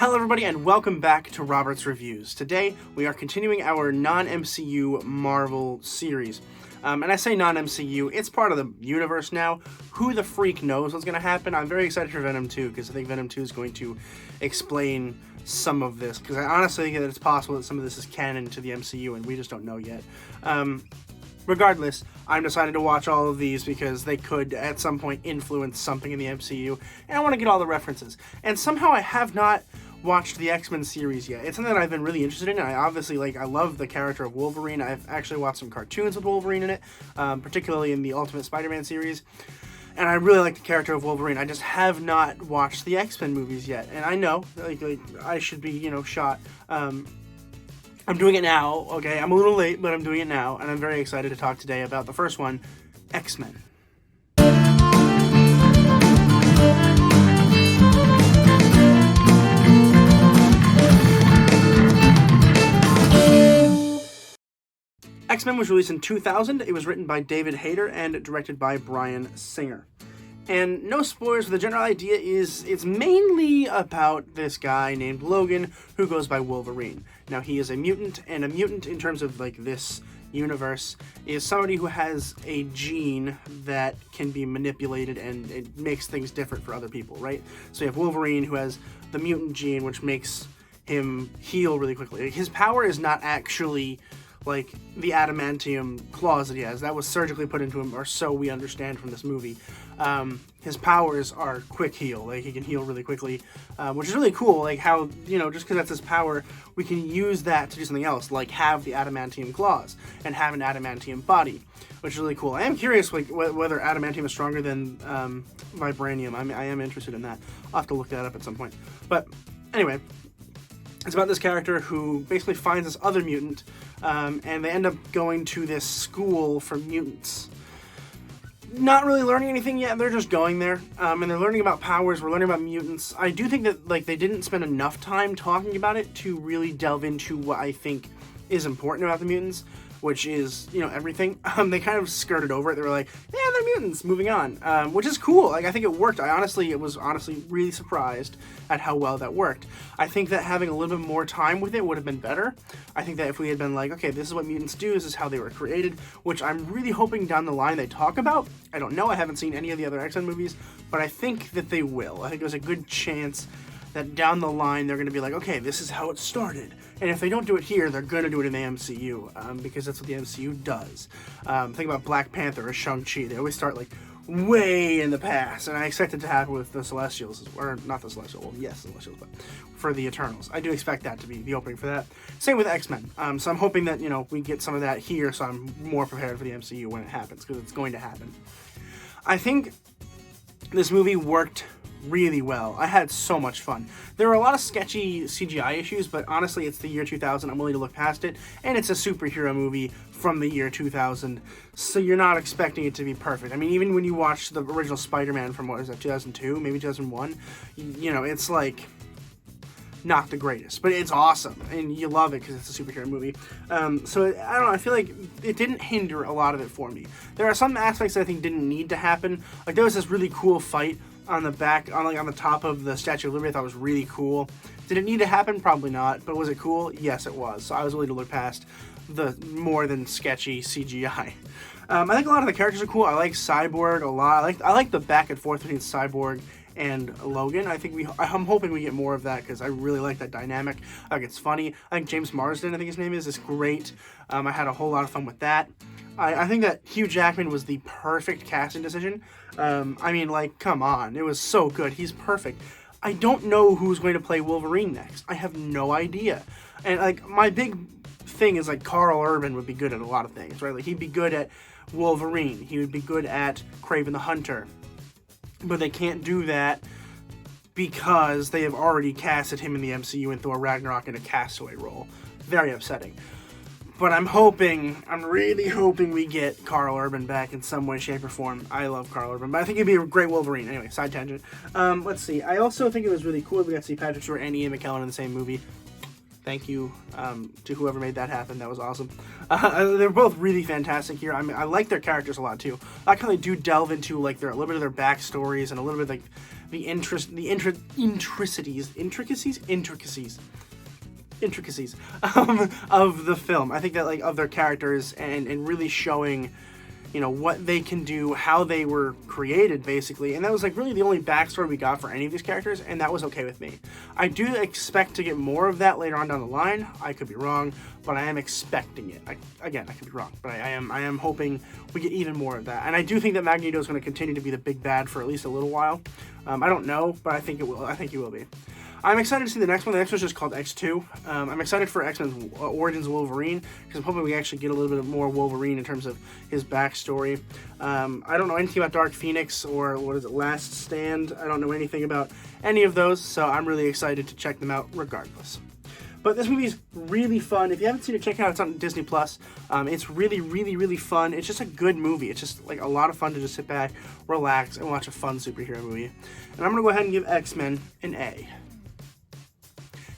Hello everybody and welcome back to Robert's Reviews. Today we are continuing our non-MCU Marvel series. And I say non-MCU, it's part of the universe now. Who the freak knows what's going to happen? I'm very excited for Venom 2 because I think Venom 2 is going to explain some of this. Because I honestly think that it's possible that some of this is canon to the MCU and we just don't know yet. Regardless, I'm decided to watch all of these because they could at some point influence something in the MCU. And I want to get all the references. And somehow I have not watched the X-Men series yet. It's something that I've been really interested in. I love the character of Wolverine. I've actually watched some cartoons with Wolverine in it, particularly in the Ultimate Spider-Man series. And I really like the character of Wolverine. I just have not watched the X-Men movies yet. And I know, I should be, shot. I'm doing it now, okay? I'm a little late, but I'm doing it now. And I'm very excited to talk today about the first one, X-Men. X-Men was released in 2000. It was written by David Hayter and directed by Bryan Singer. And no spoilers, the general idea is it's mainly about this guy named Logan who goes by Wolverine. Now, he is a mutant, and a mutant in terms of this universe is somebody who has a gene that can be manipulated and it makes things different for other people, right? So you have Wolverine who has the mutant gene, which makes him heal really quickly. His power is not actually the adamantium claws that he has. That was surgically put into him, or so we understand from this movie. His powers are quick heal. He can heal really quickly, which is really cool. How, just because that's his power, we can use that to do something else, like have the adamantium claws and have an adamantium body, which is really cool. I am curious whether adamantium is stronger than vibranium. I am interested in that. I'll have to look that up at some point. But anyway, it's about this character who basically finds this other mutant, and they end up going to this school for mutants. Not really learning anything yet, they're just going there, and they're learning about powers, we're learning about mutants. I do think that they didn't spend enough time talking about it to really delve into what I think is important about the mutants, which is, everything. They kind of skirted over it. They were like, yeah, they're mutants, moving on, which is cool. I think it worked. I was honestly really surprised at how well that worked. I think that having a little bit more time with it would have been better. I think that if we had been like, okay, this is what mutants do, this is how they were created, which I'm really hoping down the line they talk about. I don't know, I haven't seen any of the other X-Men movies, but I think that they will. I think there's a good chance that down the line they're going to be like, okay, this is how it started. And if they don't do it here, they're going to do it in the MCU, because that's what the MCU does. Think about Black Panther or Shang-Chi. They always start way in the past, and I expect it to happen with the Celestials, or not the Celestials, well, yes, Celestials, but for the Eternals. I do expect that to be the opening for that. Same with X-Men. So I'm hoping that, we get some of that here, so I'm more prepared for the MCU when it happens, because it's going to happen. I think this movie worked really well. I had so much fun. There were a lot of sketchy CGI issues, but honestly, it's the year 2000. I'm willing to look past it, and it's a superhero movie from the year 2000, so you're not expecting it to be perfect. I mean, even when you watch the original Spider-Man from, 2002, maybe 2001, it's not the greatest, but it's awesome, and you love it because it's a superhero movie. So I don't know, I feel like it didn't hinder a lot of it for me. There are some aspects that I think didn't need to happen. There was this really cool fight on the back, on the top of the Statue of Liberty. I thought was really cool. Did it need to happen? Probably not. But was it cool? Yes, it was. So I was willing to look past the more than sketchy CGI. I think a lot of the characters are cool. I like Cyborg a lot. I like the back and forth between Cyborg and Logan. I'm hoping we get more of that because I really like that dynamic. I think it's funny. I think James Marsden, I think his name is great. I had a whole lot of fun with that. I think that Hugh Jackman was the perfect casting decision. Come on. It was so good. He's perfect. I don't know who's going to play Wolverine next. I have no idea. And, my big thing is, Karl Urban would be good at a lot of things, right? He'd be good at Wolverine. He would be good at Kraven the Hunter. But they can't do that because they have already casted him in the MCU in Thor Ragnarok in a castaway role. Very upsetting. But I'm really hoping we get Karl Urban back in some way, shape, or form. I love Karl Urban, but I think he'd be a great Wolverine. Anyway, side tangent. Let's see. I also think it was really cool we got to see Patrick Stewart and Ian McKellen in the same movie. Thank you to whoever made that happen. That was awesome. They're both really fantastic here. I like their characters a lot, too. I like how they do delve into, a little bit of their backstories and a little bit, the intricacies of the film. I think that, like, of their characters and really showing, you know, what they can do, how they were created, basically. And that was, like, really the only backstory we got for any of these characters, and that was okay with me. I do expect to get more of that later on down the line. I could be wrong, but I am expecting it. I could be wrong, but I am hoping we get even more of that. And I do think that Magneto is going to continue to be the big bad for at least a little while. I don't know, but I think it will. I think he will be. I'm excited to see the next one. The next one's just called X2. I'm excited for X-Men's Origins of Wolverine, because I'm hoping we actually get a little bit more Wolverine in terms of his backstory. I don't know anything about Dark Phoenix or, Last Stand. I don't know anything about any of those, so I'm really excited to check them out regardless. But this movie is really fun. If you haven't seen it, check it out. It's on Disney+. It's really, really, really fun. It's just a good movie. It's just, like, a lot of fun to just sit back, relax, and watch a fun superhero movie. And I'm going to go ahead and give X-Men an A.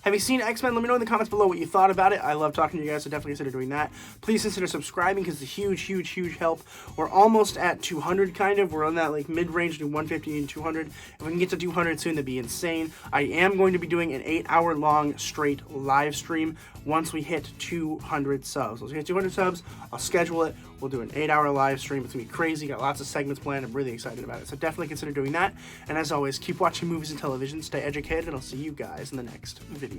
Have you seen X-Men? Let me know in the comments below what you thought about it. I love talking to you guys, so definitely consider doing that. Please consider subscribing, because it's a huge, huge, huge help. We're almost at 200, kind of. We're on that, like, mid-range to 150 and 200. If we can get to 200 soon, that'd be insane. I am going to be doing an 8-hour-long straight live stream once we hit 200 subs. Once we hit 200 subs, I'll schedule it. We'll do an 8-hour live stream. It's going to be crazy. Got lots of segments planned. I'm really excited about it. So definitely consider doing that. And as always, keep watching movies and television. Stay educated, and I'll see you guys in the next video.